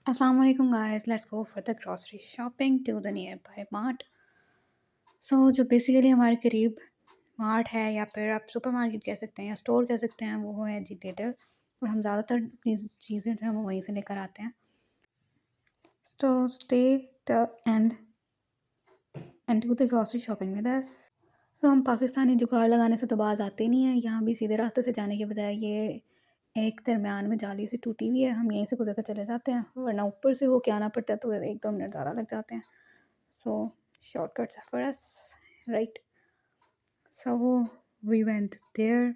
Assalamu alaikum guys, let's go for the grocery shopping to the nearby mart. जो basically हमारे करीब mart है या फिर आप सुपरमार्केट कह सकते हैं या स्टोर कह सकते हैं, वो है जी डिटेल। और हम ज़्यादातर अपनी चीज़ें जो हैं वो वहीं से लेकर आते हैं। So stay till and do the grocery shopping with us. तो हम पाकिस्तानी जुगाड़ लगाने से तो बाज आते नहीं हैं। यहाँ भी सीधे रास्ते से जाने के बजाय ये एक दरमियान में जाली सी टूटी हुई है, हम यहीं से गुजर कर चले जाते हैं, वरना ऊपर से होके आना पड़ता है तो 1-2 मिनट ज़्यादा लग जाते हैं। So shortcuts for us, right. So we went there.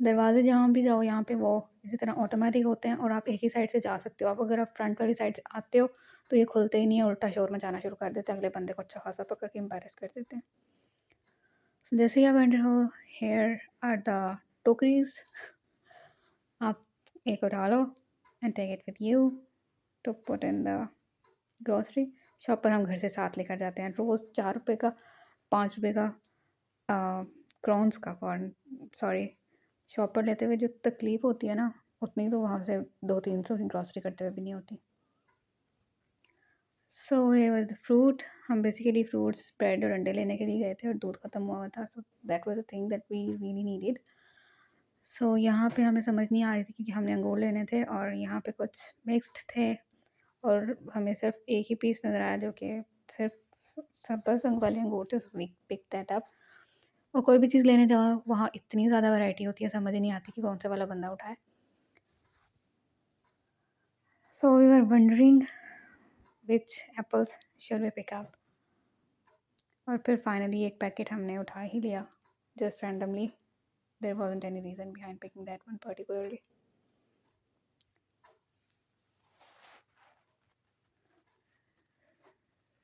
दरवाजे जहाँ भी जाओ यहाँ पे वो इसी तरह ऑटोमेटिक होते हैं और आप एक ही साइड से जा सकते हो। आप अगर आप फ्रंट वाली साइड से आते हो तो ये खुलते ही नहीं है, उल्टा शोर मचाना शुरू कर देते हैं, अगले बंदे को अच्छा खासा पकड़ के एम्बैरेस कर देते हैं। So जैसे ही आप एंटर हो, हेयर आर द टोकरीज। आप एक उठा लो and take it with you to put in the grocery. Shop पर हम घर से साथ लेकर जाते हैं, रोज़ 4 रुपये का, 5 रुपये का, क्रॉन्स का, फॉरन सॉरी। शॉप पर लेते हुए जो तकलीफ़ होती है ना, उतनी तो वहाँ से 200-300 की ग्रोसरी करते हुए भी नहीं होती। सो ये वाज द फ्रूट। हम बेसिकली फ्रूट्स, ब्रेड और अंडे लेने के लिए गए थे और दूध ख़त्म हुआ था। So that was the thing that we really needed. So यहाँ पे हमें समझ नहीं आ रही थी क्योंकि हमने अंगूर लेने थे और यहाँ पे कुछ मिक्स्ड थे और हमें सिर्फ एक ही पीस नज़र आया जो कि सिर्फ सब्ज़ रंग वाले अंगूर थे। We pick that up. और कोई भी चीज़ लेने जाओ वहाँ इतनी ज़्यादा वैरायटी होती है, समझ ही नहीं आती कि कौन सा वाला बंदा उठाए। So we were wondering which apples should we pick up. और फिर फाइनली एक पैकेट हमने उठा ही लिया, just randomly. There wasn't any reason behind picking that one particularly.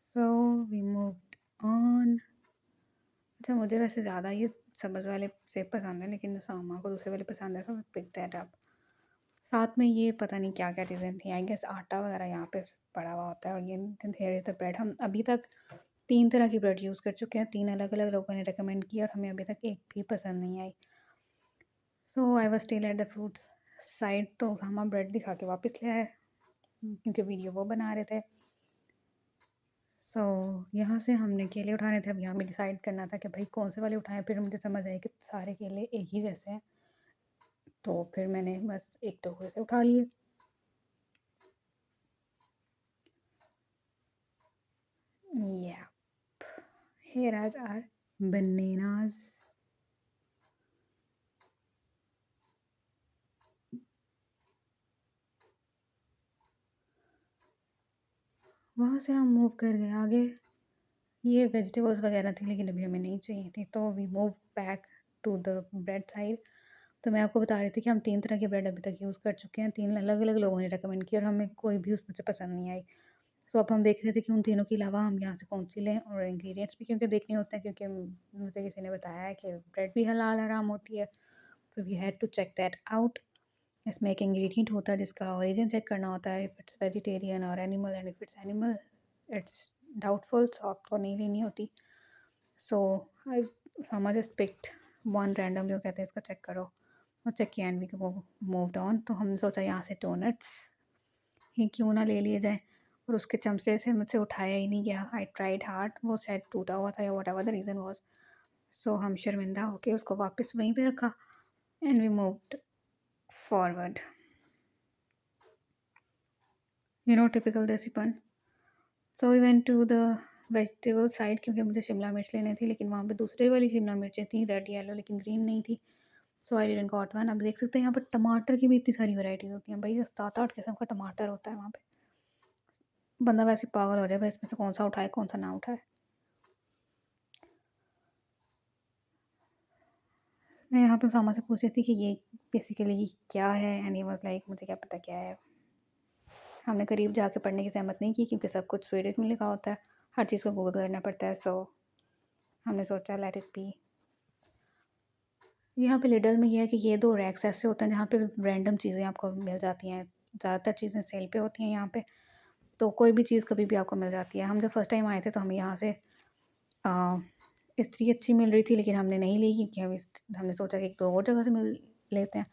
So we moved on. अच्छा, मुझे वैसे ज़्यादा ये सब्ज़ वाले सेब पसंद है, लेकिन सामा को दूसरे वाले पसंद है, सो पिक दैट अप। साथ में ये पता नहीं क्या-क्या चीज़ें थी, आई गेस आटा वगैरह यहाँ पे पड़ा हुआ होता है। और ये हियर इज़ द ब्रेड। हम अभी तक 3 तरह की ब्रेड यूज़ कर चुके हैं, 3 अलग-अलग लोगों ने रिकमेंड की और हमें अभी तक एक भी पसंद नहीं आई। So I was still at the fruits side, तो हम ब्रेड दिखा के वापस ले आए क्योंकि वीडियो वो बना रहे थे। यहाँ से हमने केले उठाने थे। अब यहाँ हमें डिसाइड करना था कि भाई कौन से वाले उठाएँ। फिर मुझे समझ आया कि सारे केले एक ही जैसे हैं, तो फिर मैंने बस एक टोकरे से उठा लिए। Yep, here are our bananas. वहाँ से हम मूव कर गए आगे। ये वेजिटेबल्स वगैरह थी लेकिन अभी हमें नहीं चाहिए थी, तो we move back to the bread side. तो मैं आपको बता रही थी कि हम 3 तरह की ब्रेड अभी तक यूज़ कर चुके हैं, 3 अलग-अलग लोगों ने रिकमेंड की और हमें कोई भी उसमें से पसंद नहीं आई। सो अब हम देख रहे थे कि उन तीनों के अलावा हम यहाँ से कौन-सी लें, और इंग्रीडिएंट्स भी क्योंकि देखने होते हैं, क्योंकि मुझे किसी ने बताया है कि ब्रेड भी हलाल हराम होती है। So we had to check that out. इसमें एक इंग्रेडिएंट होता है जिसका ओरिजिन चेक करना होता है, इफ़ इट्स वेजिटेरियन और animal, and if it's animal it's doubtful, so आपको नहीं लेनी होती। सो आई सामा जस्ट पिक्ड वन रैंडमली, वो कहते हैं इसका चेक करो, और चेक किया एंड वी मूव्ड ऑन। तो हमने सोचा यहाँ से डोनट्स ही क्यों ना ले लिए जाएँ, और उसके चमचे से मुझसे उठाया ही नहीं गया। आई ट्राइड हार्ड, वो शायद टूटा हुआ था या whatever the reason was. So हम शर्मिंदा होके उसको वापस वहीं पे रखा and we moved forward. Typical देसीपन। So we went to the vegetable side, क्योंकि मुझे शिमला मिर्च लेनी थी, लेकिन वहाँ पे दूसरी वाली शिमला मिर्चें थी, रेड येलो, लेकिन ग्रीन नहीं थी। सो आई डिडंट गॉट वन। अब देख सकते हैं यहाँ पर टमाटर की भी इतनी सारी वैराइटीज़ होती हैं भाई, 7-8 किस्म का टमाटर होता है वहाँ पे। बंदा वैसे पागल हो जाए भाई, इसमें से कौन सा उठाए कौन सा ना उठाए। मैं यहाँ पे उसामा से पूछ रही थी कि ये बेसिकली क्या है, एंड ही वाज लाइक मुझे क्या पता क्या है। हमने करीब जाके पढ़ने की ज़हमत नहीं की क्योंकि सब कुछ स्वीडिश में लिखा होता है, हर चीज़ को गूगल करना पड़ता है। सो हमने सोचा लेट इट बी। यहाँ पे लिडल में ये है कि ये 2 रैक्स ऐसे होते हैं जहाँ पे रैंडम चीज़ें आपको मिल जाती हैं। ज़्यादातर चीज़ें सेल पे होती हैं यहाँ पे, तो कोई भी चीज़ कभी भी आपको मिल जाती है। हम जब फर्स्ट टाइम आए थे तो हमें यहाँ से इस्त्री अच्छी मिल रही थी, लेकिन हमने नहीं ली क्योंकि हमने सोचा कि 1-2 और जगह से मिल लेते हैं।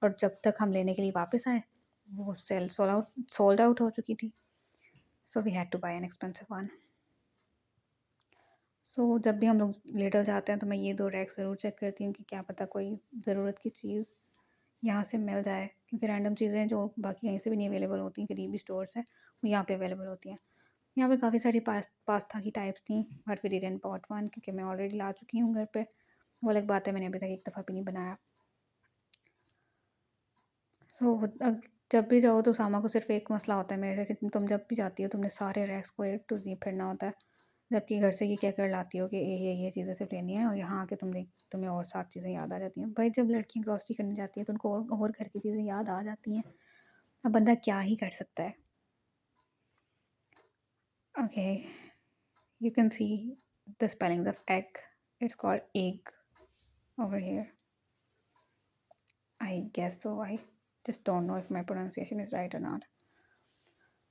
और जब तक हम लेने के लिए वापस आए, वो सोल्ड आउट हो चुकी थी, so we had to buy an expensive one. So जब भी हम लोग लिटल जाते हैं तो मैं ये 2 रैक ज़रूर चेक करती हूँ कि क्या पता कोई ज़रूरत की चीज़ यहाँ से मिल जाए, क्योंकि रैंडम चीज़ें जो बाकी कहीं से भी नहीं अवेलेबल होती, करीबी स्टोर्स हैं, वो यहाँ पे अवेलेबल होती हैं। यहाँ पे काफ़ी सारी पास्ता की टाइप्स थी, but we didn't bought one क्योंकि मैं ऑलरेडी ला चुकी हूँ घर पे। वो अलग बात है, मैंने अभी तक एक दफ़ा भी नहीं बनाया। सो जब भी जाओ तो सामा को सिर्फ़ एक मसला होता है मेरे से कि तुम जब भी जाती हो तुमने सारे रैक्स को ए टू ज़ेड फिरना होता है। जबकि घर से ये कहकर लाती हो कि ये चीज़ें सिर्फ़ लेनी है, और यहाँ आके तुम्हें और 7 चीज़ें याद आ जाती हैं। भाई जब लड़कियाँ ग्रॉसरी करने जाती हैं तो उनको और घर की चीज़ें याद आ जाती हैं। अब बंदा क्या ही कर सकता है। Okay, you can see the spellings of egg. It's called egg over here. I guess so. I just don't know if my pronunciation is right or not.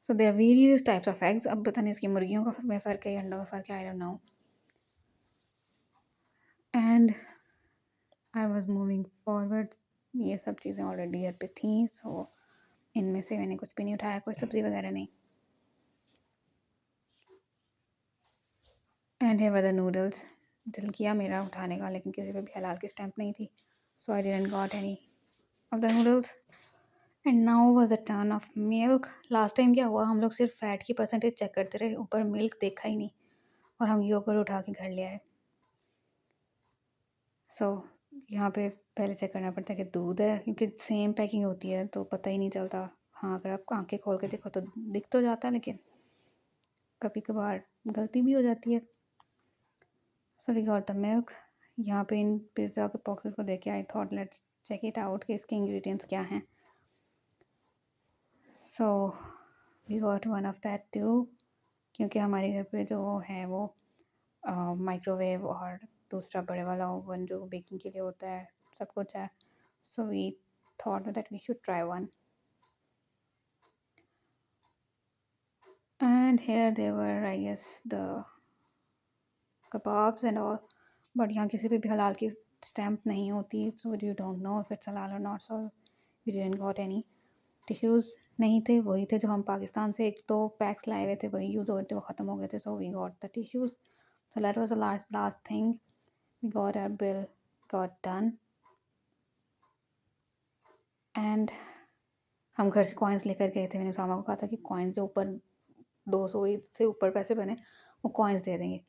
So there are various types of eggs. अब पता नहीं इसकी मुर्गियों का में फ़र्क है या अंडों में फ़र्क है, I don't know. And I was moving forward. ये सब चीज़ें ऑलरेडी घर पे थी, सो इनमें से मैंने कुछ भी नहीं उठाया, कोई सब्ज़ी वगैरह नहीं। And here were the noodles. दिल किया मेरा उठाने का, लेकिन किसी पे भी हलाल की स्टैम्प नहीं थी, so I didn't got any of the noodles. And now was the turn off milk. Last time क्या हुआ, हम लोग सिर्फ फैट की परसेंटेज चेक करते रहे, ऊपर मिल्क देखा ही नहीं, और हम योगर्ट उठा के घर ले आए। सो यहाँ पे पहले चेक करना पड़ता है कि दूध है, क्योंकि सेम पैकिंग होती है तो पता ही नहीं चलता। हाँ, अगर आप आंखें खोल के देखो तो दिख तो जाता है, लेकिन कभी कभार गलती भी हो जाती है। So we got the milk. यहाँ पे इन पिज़्ज़ा के बॉक्सेस को देख के I thought let's check it out कि इसके इंग्रेडिएंट्स क्या हैं। So we got one of that too, क्योंकि हमारे घर पे जो है वो माइक्रोवेव और दूसरा बड़े वाला ओवन जो बेकिंग के लिए होता है, सब कुछ है। So we thought that we should try one, and here they were I guess the kebabs and all, but यहाँ किसी पे भी हलाल की स्टैम्प नहीं होती, so you don't know if it's हलाल और not, so we didn't got any. Tissues नहीं थे, वही थे जो हम पाकिस्तान से एक तो पैक्स लाए हुए थे, वही यूज़ हो रहे थे, वो ख़त्म हो गए थे, so we got the tissues. So that was the last thing. We got our bill got done, and हम घर से कॉइन्स लेकर गए थे। मैंने उसामा को कहा था कि कॉइन्स जो ऊपर 200 से ऊपर पैसे बने वो कॉइन्स दे देंगे,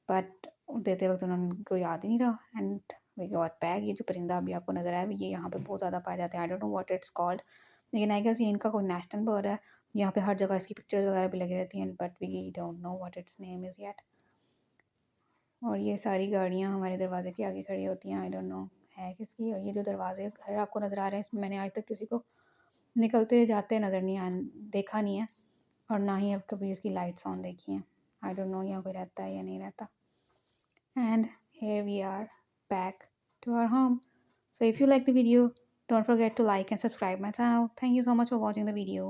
बट देते वक्त उन्होंने उनको याद ही नहीं रहा। And we got bag. ये जो परिंदा अभी आपको नज़र आया, ये यहाँ पे बहुत ज़्यादा पाए जाते हैं, I don't know what it's called, लेकिन आई गेस ये इनका कोई नेशनल बर्ड है। यहाँ पे हर जगह इसकी पिक्चर्स वगैरह भी लगी रहती हैं, but we don't know what its name is yet. और ये सारी गाड़ियाँ हमारे दरवाजे के आगे खड़ी होती हैं, आई डोंट नो है किसकी। और ये जो दरवाजे घर आपको नज़र आ रहे हैं, इसमें मैंने आज तक किसी को निकलते जाते नज़र नहीं देखा नहीं है, और ना ही अब कभी इसकी लाइट्स ऑन देखी हैं। आई डोंट नो यहाँ कोई रहता है या नहीं रहता। And here we are back to our home. So if you like the video, don't forget to like and subscribe my channel. Thank you so much for watching the video.